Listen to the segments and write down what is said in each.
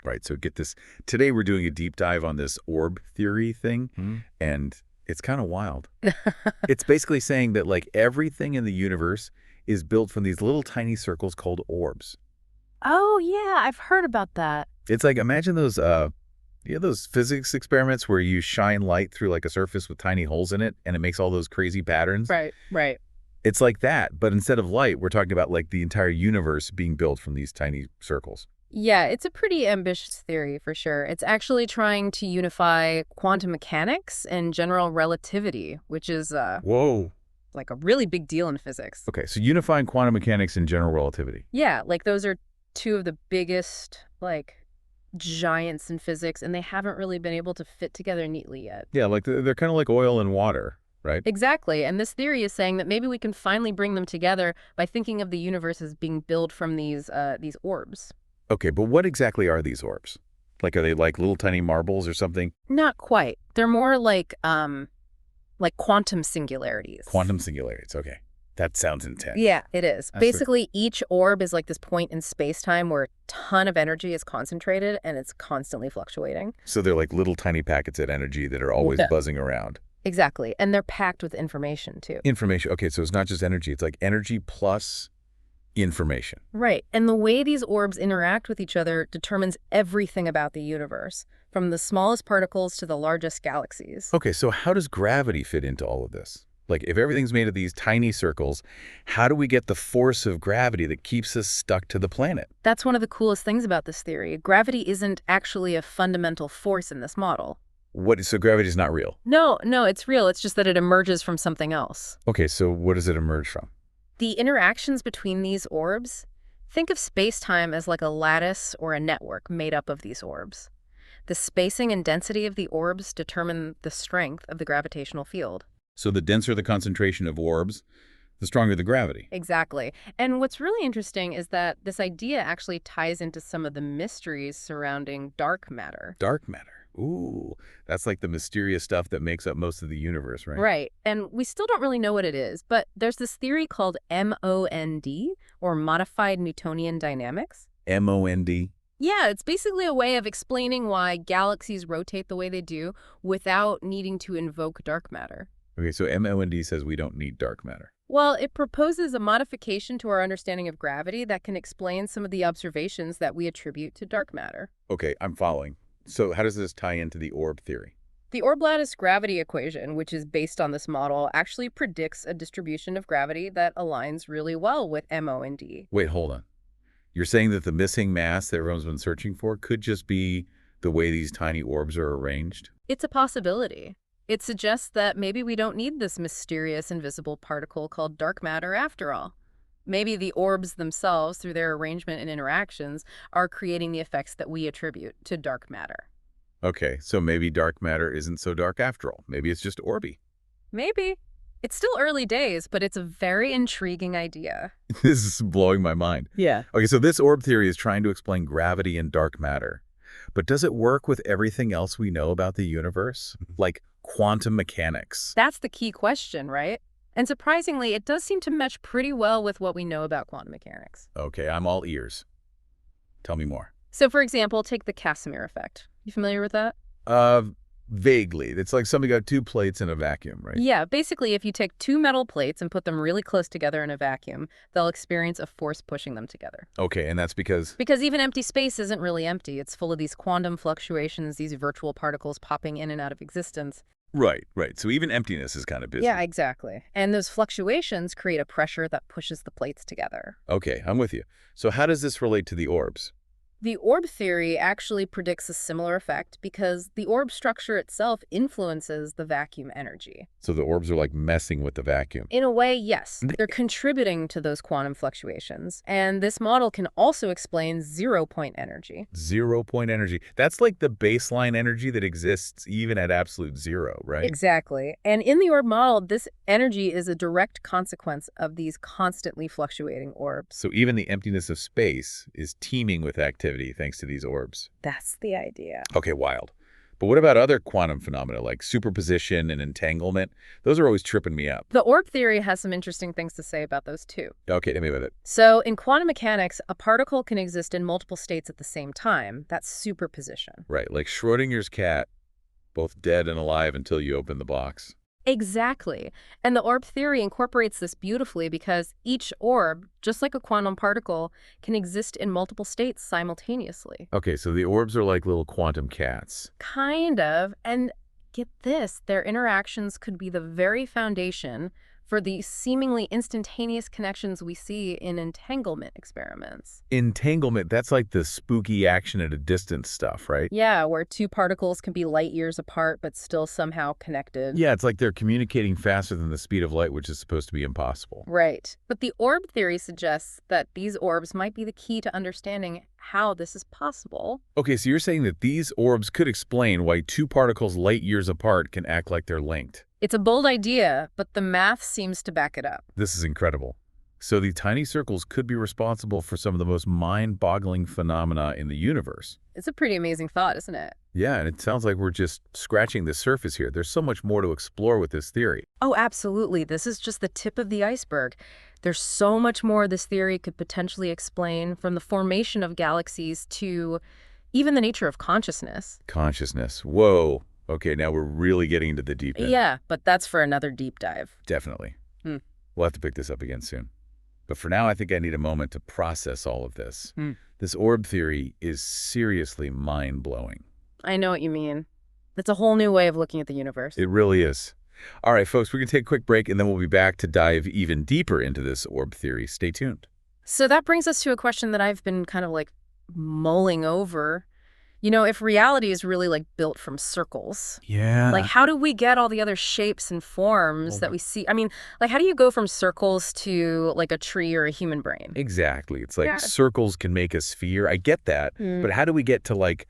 Right, so get this. Today we're doing a deep dive on this orb theory thing, and it's kind of wild. It's basically saying that like everything in the universe is built from these little tiny circles called orbs. Oh, yeah, I've heard about that. It's like, imagine those those physics experiments where you shine light through like a surface with tiny holes in it and it makes all those crazy patterns. Right, right. It's like that, but instead of light, we're talking about like the entire universe being built from these tiny circles. Yeah, it's a pretty ambitious theory for sure. It's actually trying to unify quantum mechanics and general relativity, which is Whoa. like a really big deal in physics. Okay, so unifying quantum mechanics and general relativity. Yeah, like those are two of the biggest like giants in physics, and they haven't really been able to fit together neatly yet. Yeah, like they're kind of like oil and water, right? Exactly, and this theory is saying that maybe we can finally bring them together by thinking of the universe as being built from these orbs. Okay, but what exactly are these orbs? Like, are they like little tiny marbles or something? Not quite. They're more like quantum singularities. Quantum singularities, okay. That sounds intense. Yeah, it is. That's Basically, each orb is like this point in space-time where a ton of energy is concentrated and it's constantly fluctuating. So they're like little tiny packets of energy that are always Yeah. buzzing around. Exactly, and they're packed with information too. Information, okay, so it's not just energy, it's like energy plus information. Right, and the way these orbs interact with each other determines everything about the universe, from the smallest particles to the largest galaxies. Okay, so how does gravity fit into all of this? Like, if everything's made of these tiny circles, how do we get the force of gravity that keeps us stuck to the planet? That's one of the coolest things about this theory. Gravity isn't actually a fundamental force in this model. So gravity's not real? No, it's real. It's just that it emerges from something else. Okay, so what does it emerge from? The interactions between these orbs, think of space-time as like a lattice or a network made up of these orbs. The spacing and density of the orbs determine the strength of the gravitational field. So the denser the concentration of orbs, the stronger the gravity. Exactly. And what's really interesting is that this idea actually ties into some of the mysteries surrounding dark matter. Dark matter. Ooh, that's like the mysterious stuff that makes up most of the universe, right? Right. And we still don't really know what it is, but there's this theory called MOND, or modified Newtonian dynamics. MOND. Yeah, it's basically a way of explaining why galaxies rotate the way they do without needing to invoke dark matter. Okay, so MOND says we don't need dark matter. Well, it proposes a modification to our understanding of gravity that can explain some of the observations that we attribute to dark matter. Okay, I'm following. So how does this tie into the orb theory? The orb-lattice gravity equation, which is based on this model, actually predicts a distribution of gravity that aligns really well with MOND. Wait, hold on. You're saying that the missing mass that everyone's been searching for could just be the way these tiny orbs are arranged? It's a possibility. It suggests that maybe we don't need this mysterious invisible particle called dark matter after all. Maybe the orbs themselves, through their arrangement and interactions, are creating the effects that we attribute to dark matter. Okay, so maybe dark matter isn't so dark after all. Maybe it's just orby. Maybe. It's still early days, but it's a very intriguing idea. This is blowing my mind. Yeah. Okay, so this orb theory is trying to explain gravity and dark matter. But does it work with everything else we know about the universe? Like quantum mechanics? That's the key question, right? And surprisingly, it does seem to match pretty well with what we know about quantum mechanics. Okay, I'm all ears. Tell me more. So, for example, take the Casimir effect. You familiar with that? Vaguely. It's like somebody got two plates in a vacuum, right? Yeah, basically, if you take two metal plates and put them really close together in a vacuum, they'll experience a force pushing them together. Okay, and that's because? Because even empty space isn't really empty. It's full of these quantum fluctuations, these virtual particles popping in and out of existence. Right. So even emptiness is kind of busy. Yeah, exactly. And those fluctuations create a pressure that pushes the plates together. Okay, I'm with you. So how does this relate to the orbs? The orb theory actually predicts a similar effect because the orb structure itself influences the vacuum energy. So the orbs are like messing with the vacuum. In a way, yes. They're contributing to those quantum fluctuations. And this model can also explain zero-point energy. 0 point energy. That's like the baseline energy that exists even at absolute zero, right? Exactly. And in the orb model, this energy is a direct consequence of these constantly fluctuating orbs. So even the emptiness of space is teeming with activity thanks to these orbs. That's the idea. Okay, wild. But what about other quantum phenomena like superposition and entanglement? Those are always tripping me up. The orb theory has some interesting things to say about those too. Okay, hit me with it. So in quantum mechanics, a particle can exist in multiple states at the same time. That's superposition. Right, like Schrodinger's cat, both dead and alive until you open the box. Exactly. And the orb theory incorporates this beautifully because each orb, just like a quantum particle, can exist in multiple states simultaneously. Okay, so the orbs are like little quantum cats. Kind of. And get this, their interactions could be the very foundation for the seemingly instantaneous connections we see in entanglement experiments. Entanglement, that's like the spooky action at a distance stuff, right? Yeah, where two particles can be light years apart but still somehow connected. Yeah, it's like they're communicating faster than the speed of light, which is supposed to be impossible. Right. But the orb theory suggests that these orbs might be the key to understanding how this is possible. Okay, so you're saying that these orbs could explain why two particles light years apart can act like they're linked. It's a bold idea, but the math seems to back it up. This is incredible. So the tiny circles could be responsible for some of the most mind-boggling phenomena in the universe. It's a pretty amazing thought, isn't it? Yeah, and it sounds like we're just scratching the surface here. There's so much more to explore with this theory. Oh, absolutely. This is just the tip of the iceberg. There's so much more this theory could potentially explain, from the formation of galaxies to even the nature of consciousness. Consciousness. Whoa. Okay, now we're really getting into the deep end. Yeah, but that's for another deep dive. Definitely. Hmm. We'll have to pick this up again soon. But for now, I think I need a moment to process all of this. Hmm. This orb theory is seriously mind-blowing. I know what you mean. It's a whole new way of looking at the universe. It really is. All right, folks, we're going to take a quick break, and then we'll be back to dive even deeper into this orb theory. Stay tuned. So that brings us to a question that I've been kind of like mulling over. You know, if reality is really like built from circles, Yeah. like how do we get all the other shapes and forms that we see? I mean, like how do you go from circles to like a tree or a human brain? Exactly. It's like Yeah. circles can make a sphere. I get that. But how do we get to like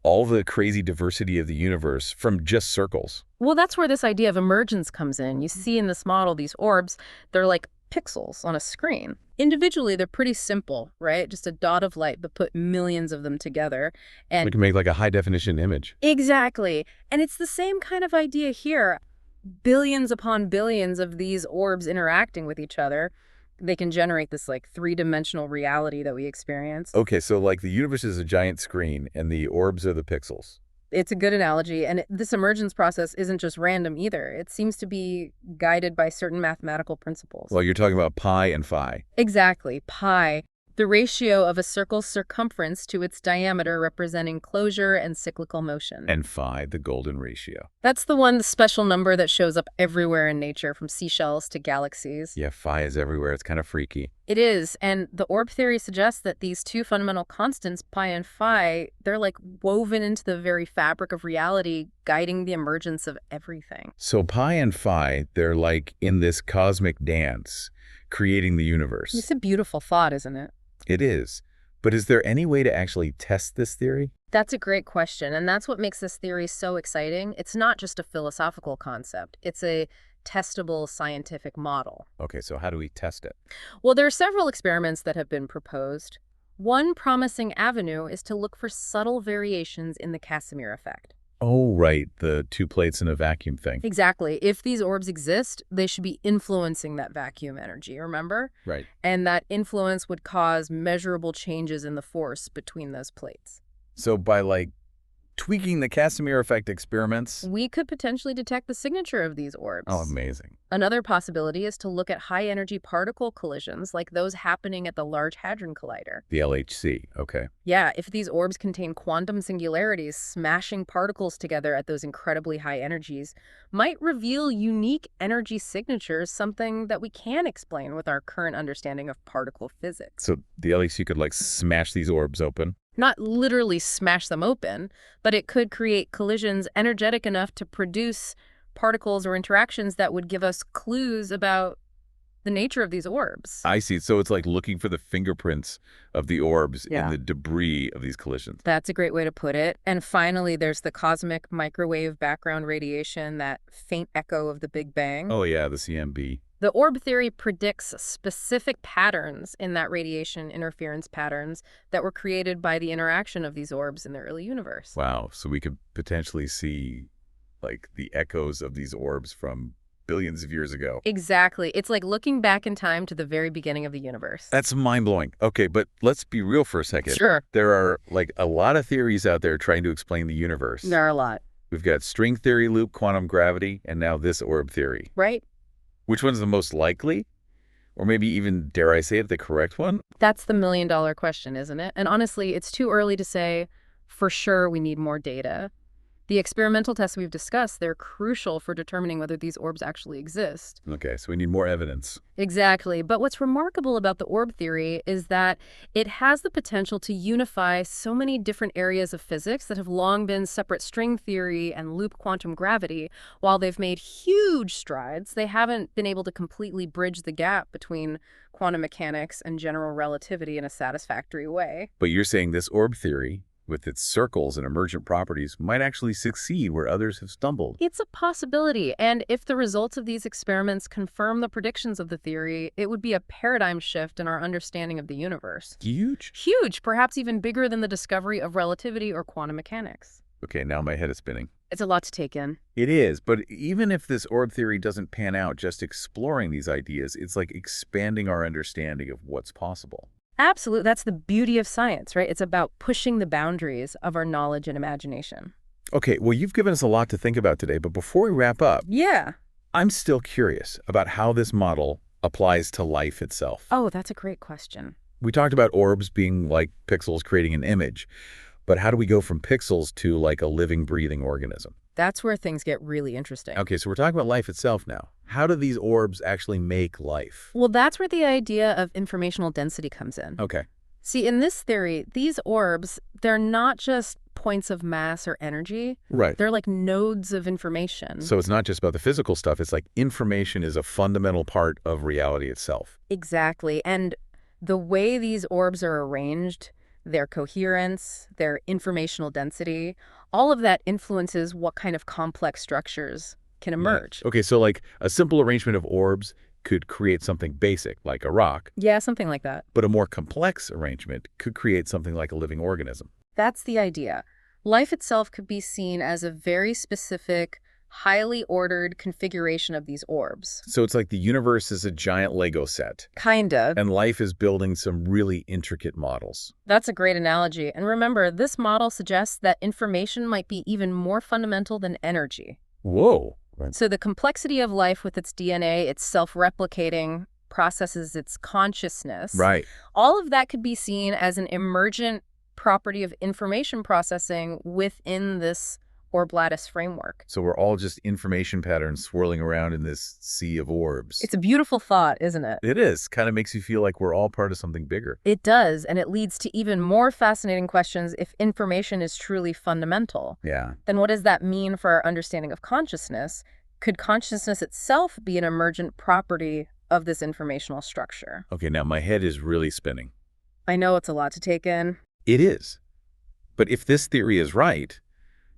all the crazy diversity of the universe from just circles? Well, that's where this idea of emergence comes in. You see in this model, these orbs, they're like pixels on a screen. Individually, they're pretty simple, right? Just a dot of light, but put millions of them together. We And can make like a high-definition image. exactly. And it's the same kind of idea here. Billions upon billions of these orbs interacting with each other. They can generate this like three-dimensional reality that we experience. Okay, so like the universe is a giant screen, and the orbs are the pixels. It's a good analogy, and this emergence process isn't just random either. It seems to be guided by certain mathematical principles. Well, you're talking about pi and phi. Exactly, pi, the ratio of a circle's circumference to its diameter representing closure and cyclical motion. And phi, the golden ratio. That's the special number that shows up everywhere in nature, from seashells to galaxies. Yeah, phi is everywhere. It's kind of freaky. It is, and the orb theory suggests that these two fundamental constants, pi and phi, they're like woven into the very fabric of reality, guiding the emergence of everything. So pi and phi, they're like in this cosmic dance, creating the universe. It's a beautiful thought, isn't it? It is. But is there any way to actually test this theory? That's a great question, and that's what makes this theory so exciting. It's not just a philosophical concept. It's a testable scientific model. Okay, so how do we test it? Well, there are several experiments that have been proposed. One promising avenue is to look for subtle variations in the Casimir effect. Oh, right, the two plates in a vacuum thing. Exactly. If these orbs exist, they should be influencing that vacuum energy, remember? Right. And that influence would cause measurable changes in the force between those plates. So by like tweaking the Casimir effect experiments. We could potentially detect the signature of these orbs. Oh, amazing. Another possibility is to look at high-energy particle collisions like those happening at the Large Hadron Collider. The LHC, okay. Yeah, if these orbs contain quantum singularities, smashing particles together at those incredibly high energies might reveal unique energy signatures, something that we can explain with our current understanding of particle physics. So the LHC could like smash these orbs open? Not literally smash them open, but it could create collisions energetic enough to produce particles or interactions that would give us clues about the nature of these orbs. I see. So it's like looking for the fingerprints of the orbs in Yeah. the debris of these collisions. That's a great way to put it. And finally, there's the cosmic microwave background radiation, that faint echo of the Big Bang. Oh, yeah, the CMB. The orb theory predicts specific patterns in that radiation interference patterns that were created by the interaction of these orbs in the early universe. Wow, so we could potentially see, like, the echoes of these orbs from billions of years ago. Exactly. It's like looking back in time to the very beginning of the universe. That's mind-blowing. Okay, but let's be real for a second. Sure. There are, like, a lot of theories out there trying to explain the universe. There are a lot. We've got string theory, loop, quantum gravity, and now this orb theory. Right? Which one's the most likely? Or maybe even, dare I say it, the correct one? That's the million-dollar question, isn't it? And honestly, it's too early to say for sure we need more data. The experimental tests we've discussed, they're crucial for determining whether these orbs actually exist. Okay, so we need more evidence. Exactly. But what's remarkable about the orb theory is that it has the potential to unify so many different areas of physics that have long been separate string theory and loop quantum gravity. While they've made huge strides, they haven't been able to completely bridge the gap between quantum mechanics and general relativity in a satisfactory way. But you're saying this orb theory, with its circles and emergent properties, might actually succeed where others have stumbled. It's a possibility, and if the results of these experiments confirm the predictions of the theory, it would be a paradigm shift in our understanding of the universe. Huge? Huge, perhaps even bigger than the discovery of relativity or quantum mechanics. Okay, now my head is spinning. It's a lot to take in. It is, but even if this orb theory doesn't pan out, just exploring these ideas, it's like expanding our understanding of what's possible. Absolutely. That's the beauty of science, right? It's about pushing the boundaries of our knowledge and imagination. Okay, well, you've given us a lot to think about today, but before we wrap up, Yeah. I'm still curious about how this model applies to life itself. Oh, that's a great question. We talked about orbs being like pixels creating an image, but how do we go from pixels to like a living, breathing organism? That's where things get really interesting. Okay, so we're talking about life itself now. How do these orbs actually make life? Well, that's where the idea of informational density comes in. Okay. See, in this theory, these orbs, they're not just points of mass or energy. Right. They're like nodes of information. So it's not just about the physical stuff. It's like information is a fundamental part of reality itself. Exactly. And the way these orbs are arranged, their coherence, their informational density, all of that influences what kind of complex structures can emerge. Okay, so like a simple arrangement of orbs could create something basic, like a rock, Yeah, something like that. but a more complex arrangement could create something like a living organism. That's the idea. Life itself could be seen as a very specific, highly ordered configuration of these orbs. So it's like the universe is a giant Lego set, Kind of. and life is building some really intricate models. That's a great analogy. And remember, this model suggests that information might be even more fundamental than energy. Whoa. Right. So the complexity of life with its DNA, its self-replicating, processes its consciousness. Right. All of that could be seen as an emergent property of information processing within this orb lattice framework. So we're all just information patterns swirling around in this sea of orbs. It's a beautiful thought, isn't it? It is. Kind of makes you feel like we're all part of something bigger. It does, and it leads to even more fascinating questions if information is truly fundamental. Yeah. Then what does that mean for our understanding of consciousness? Could consciousness itself be an emergent property of this informational structure? Okay, now my head is really spinning. I know it's a lot to take in. It is. But if this theory is right,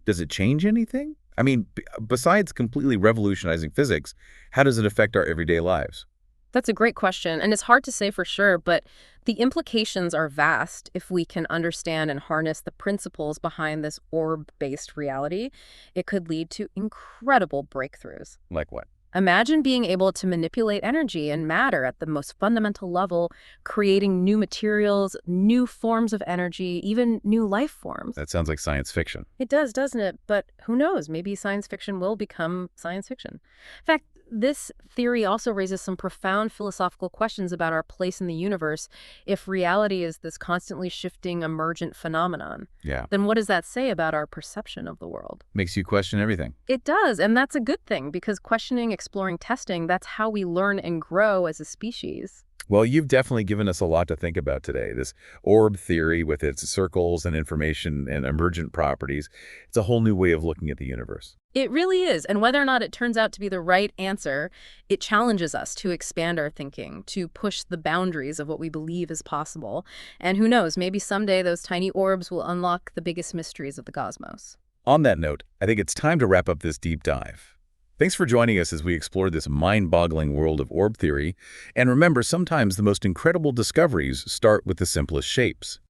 does it change anything? I mean, besides completely revolutionizing physics, how does it affect our everyday lives? That's a great question, and it's hard to say for sure, but the implications are vast if we can understand and harness the principles behind this orb-based reality. It could lead to incredible breakthroughs. Like what? Imagine being able to manipulate energy and matter at the most fundamental level, creating new materials, new forms of energy, even new life forms. That sounds like science fiction. It does, doesn't it? But who knows? Maybe science fiction will become science fiction. In fact, this theory also raises some profound philosophical questions about our place in the universe. If reality is this constantly shifting emergent phenomenon, Yeah. then what does that say about our perception of the world? Makes you question everything. It does, and that's a good thing, because questioning, exploring, testing, that's how we learn and grow as a species. Well, you've definitely given us a lot to think about today. This orb theory with its circles and information and emergent properties, it's a whole new way of looking at the universe. It really is, and whether or not it turns out to be the right answer, it challenges us to expand our thinking, to push the boundaries of what we believe is possible. And who knows, maybe someday those tiny orbs will unlock the biggest mysteries of the cosmos. On that note, I think it's time to wrap up this deep dive. Thanks for joining us as we explore this mind-boggling world of orb theory. And remember, sometimes the most incredible discoveries start with the simplest shapes.